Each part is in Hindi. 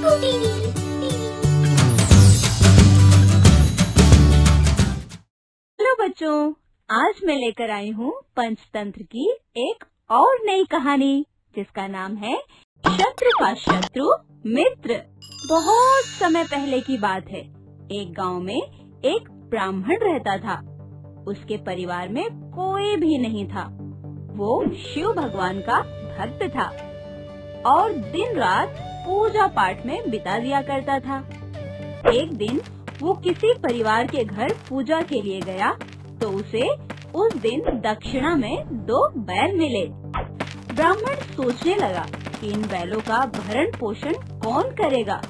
हेलो बच्चों, आज मैं लेकर आई हूँ पंचतंत्र की एक और नई कहानी जिसका नाम है शत्रु का शत्रु मित्र। बहुत समय पहले की बात है। एक गांव में एक ब्राह्मण रहता था। उसके परिवार में कोई भी नहीं था। वो शिव भगवान का भक्त था और दिन रात पूजा पाठ में बिता दिया करता था। एक दिन वो किसी परिवार के घर पूजा के लिए गया तो उसे उस दिन दक्षिणा में 2 बैल मिले। ब्राह्मण सोचने लगा कि इन बैलों का भरण पोषण कौन करेगा।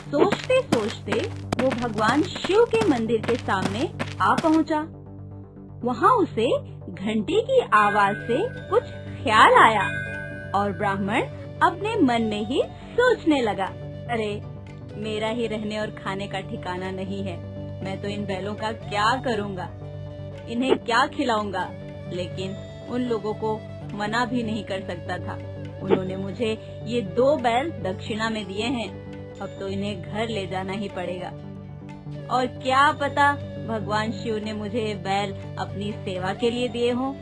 सोचते सोचते वो भगवान शिव के मंदिर के सामने आ पहुंचा। वहाँ उसे घंटी की आवाज से कुछ ख्याल आया और ब्राह्मण अपने मन में ही सोचने लगा, अरे मेरा ही रहने और खाने का ठिकाना नहीं है। मैं तो इन बैलों का क्या करूँगा, इन्हें क्या खिलाऊंगा। लेकिन उन लोगों को मना भी नहीं कर सकता था। उन्होंने मुझे ये 2 बैल दक्षिणा में दिए हैं, अब तो इन्हें घर ले जाना ही पड़ेगा। और क्या पता भगवान शिव ने मुझे ये बैल अपनी सेवा के लिए दिए हों।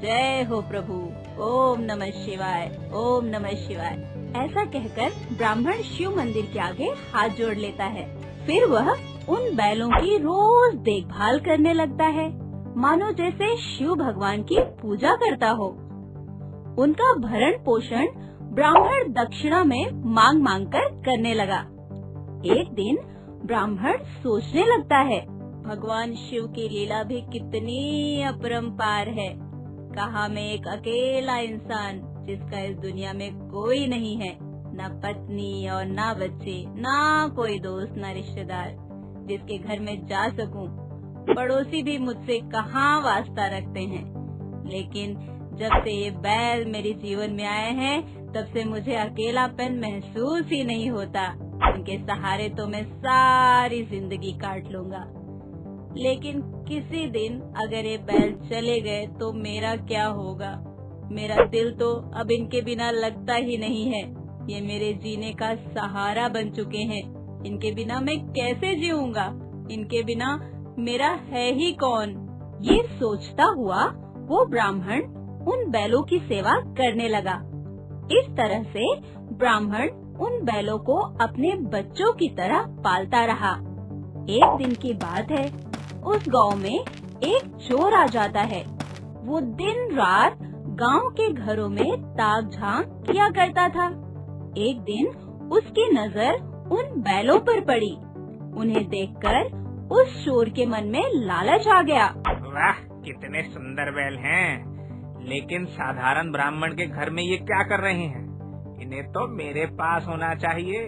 जय हो प्रभु, ओम नमः शिवाय, ओम नमः शिवाय। ऐसा कहकर ब्राह्मण शिव मंदिर के आगे हाथ जोड़ लेता है। फिर वह उन बैलों की रोज देखभाल करने लगता है, मानो जैसे शिव भगवान की पूजा करता हो। उनका भरण पोषण ब्राह्मण दक्षिणा में मांग मांग कर करने लगा। एक दिन ब्राह्मण सोचने लगता है, भगवान शिव की लीला भी कितनी अपरंपार है। कहा मैं एक अकेला इंसान जिसका इस दुनिया में कोई नहीं है, न पत्नी और न बच्चे, न कोई दोस्त, न रिश्तेदार जिसके घर में जा सकूं। पड़ोसी भी मुझसे कहाँ वास्ता रखते हैं। लेकिन जब से ये बैल मेरे जीवन में आए हैं तब से मुझे अकेलापन महसूस ही नहीं होता। इनके सहारे तो मैं सारी जिंदगी काट लूंगा। लेकिन किसी दिन अगर ये बैल चले गए तो मेरा क्या होगा। मेरा दिल तो अब इनके बिना लगता ही नहीं है। ये मेरे जीने का सहारा बन चुके हैं। इनके बिना मैं कैसे जीऊंगा, इनके बिना मेरा है ही कौन। ये सोचता हुआ वो ब्राह्मण उन बैलों की सेवा करने लगा। इस तरह से ब्राह्मण उन बैलों को अपने बच्चों की तरह पालता रहा। एक दिन की बात है, उस गांव में एक चोर आ जाता है। वो दिन रात गांव के घरों में ताक झांक किया करता था। एक दिन उसकी नजर उन बैलों पर पड़ी। उन्हें देखकर उस चोर के मन में लालच आ गया। वाह, कितने सुंदर बैल हैं। लेकिन साधारण ब्राह्मण के घर में ये क्या कर रहे हैं? इन्हें तो मेरे पास होना चाहिए।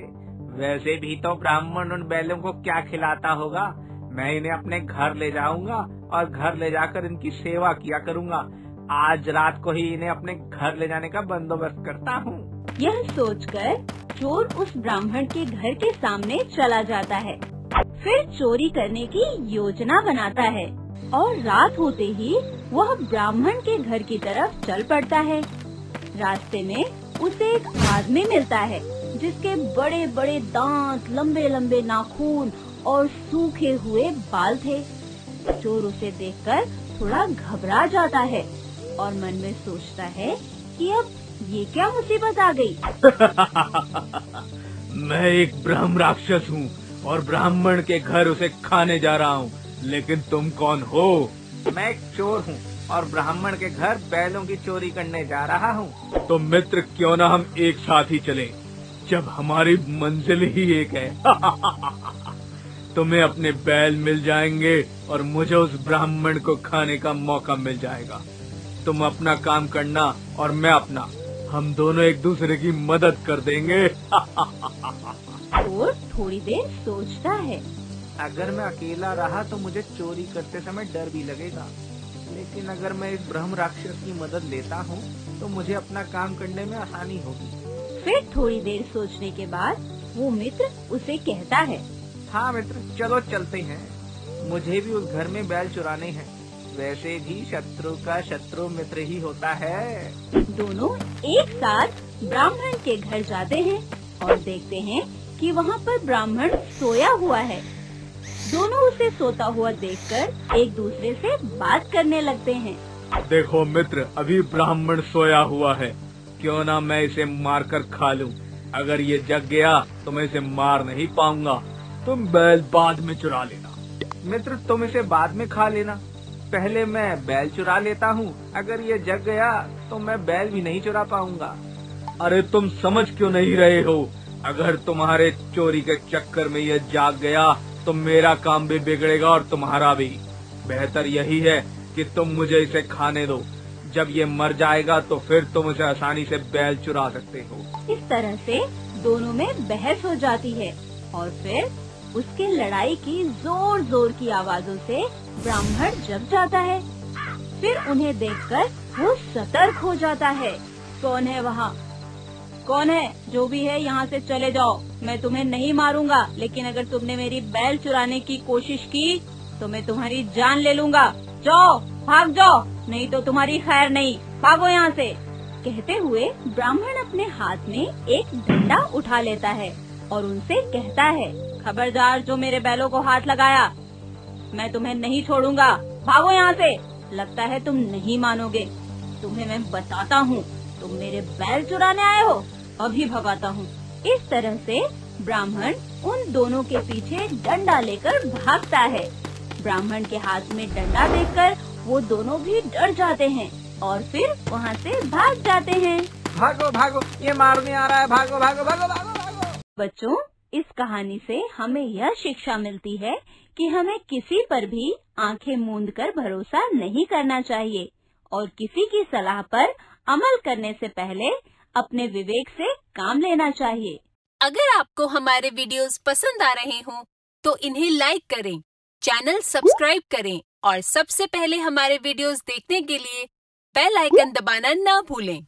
वैसे भी तो ब्राह्मण उन बैलों को क्या खिलाता होगा। मैं इन्हें अपने घर ले जाऊंगा और घर ले जाकर इनकी सेवा किया करूंगा। आज रात को ही इन्हें अपने घर ले जाने का बंदोबस्त करता हूँ। यह सोचकर चोर उस ब्राह्मण के घर के सामने चला जाता है। फिर चोरी करने की योजना बनाता है और रात होते ही वह ब्राह्मण के घर की तरफ चल पड़ता है। रास्ते में उसे एक आदमी मिलता है जिसके बड़े बड़े दांत, लंबे लंबे नाखून और सूखे हुए बाल थे। चोर उसे देखकर थोड़ा घबरा जाता है और मन में सोचता है कि अब ये क्या मुसीबत आ गई। मैं एक ब्रह्म राक्षस हूँ और ब्राह्मण के घर उसे खाने जा रहा हूँ। लेकिन तुम कौन हो? मैं एक चोर हूँ और ब्राह्मण के घर बैलों की चोरी करने जा रहा हूँ। तो मित्र, क्यों ना हम एक साथ ही चलें, जब हमारी मंजिल ही एक है। तुम्हें अपने बैल मिल जाएंगे और मुझे उस ब्राह्मण को खाने का मौका मिल जाएगा। तुम अपना काम करना और मैं अपना। हम दोनों एक दूसरे की मदद कर देंगे। चोर थोड़ी देर सोचता है। अगर मैं अकेला रहा तो मुझे चोरी करते समय डर भी लगेगा। लेकिन अगर मैं इस ब्रह्म राक्षस की मदद लेता हूँ तो मुझे अपना काम करने में आसानी होगी। फिर थोड़ी देर सोचने के बाद वो मित्र उसे कहता है, हाँ मित्र, चलो चलते हैं। मुझे भी उस घर में बैल चुराने हैं। वैसे भी शत्रु का शत्रु मित्र ही होता है। दोनों एक साथ ब्राह्मण के घर जाते हैं और देखते हैं कि वहाँ पर ब्राह्मण सोया हुआ है। दोनों उसे सोता हुआ देखकर एक दूसरे से बात करने लगते हैं। देखो मित्र, अभी ब्राह्मण सोया हुआ है, क्यों ना मैं इसे मारकर खा लूं। अगर ये जग गया तो मैं इसे मार नहीं पाऊंगा। तुम बैल बाद में चुरा लेना। मित्र, तुम इसे बाद में खा लेना, पहले मैं बैल चुरा लेता हूँ। अगर ये जग गया तो मैं बैल भी नहीं चुरा पाऊंगा। अरे तुम समझ क्यों नहीं रहे हो? अगर तुम्हारे चोरी के चक्कर में ये जाग गया तो मेरा काम भी बिगड़ेगा और तुम्हारा भी। बेहतर यही है कि तुम मुझे इसे खाने दो। जब ये मर जाएगा तो फिर तुम उसे आसानी से बैल चुरा सकते हो। इस तरह से दोनों में बहस हो जाती है और फिर उसकी लड़ाई की जोर जोर की आवाजों से ब्राह्मण जग जाता है। फिर उन्हें देखकर वो सतर्क हो जाता है। कौन है वहाँ? कौन है? जो भी है यहाँ से चले जाओ। मैं तुम्हें नहीं मारूंगा, लेकिन अगर तुमने मेरी बैल चुराने की कोशिश की तो मैं तुम्हारी जान ले लूंगा। जाओ, भाग जाओ, नहीं तो तुम्हारी खैर नहीं। भागो यहाँ से। कहते हुए ब्राह्मण अपने हाथ में एक डंडा उठा लेता है और उनसे कहता है, खबरदार जो मेरे बैलों को हाथ लगाया, मैं तुम्हें नहीं छोड़ूंगा। भागो यहाँ से। लगता है तुम नहीं मानोगे। तुम्हें मैं बताता हूँ। तुम मेरे बैल चुराने आए हो, अभी भगाता हूँ। इस तरह से ब्राह्मण उन दोनों के पीछे डंडा लेकर भागता है। ब्राह्मण के हाथ में डंडा देखकर वो दोनों भी डर जाते हैं और फिर वहाँ से भाग जाते हैं। भागो भागो, ये मारने आ रहा है। भागो भागो भागो भागो भागो। बच्चों, इस कहानी से हमें यह शिक्षा मिलती है कि हमें किसी पर भी आंखें मूंद कर भरोसा नहीं करना चाहिए और किसी की सलाह पर अमल करने से पहले अपने विवेक से काम लेना चाहिए। अगर आपको हमारे वीडियोस पसंद आ रहे हों, तो इन्हें लाइक करें, चैनल सब्सक्राइब करें और सबसे पहले हमारे वीडियोस देखने के लिए बेल आइकन दबाना ना भूलें।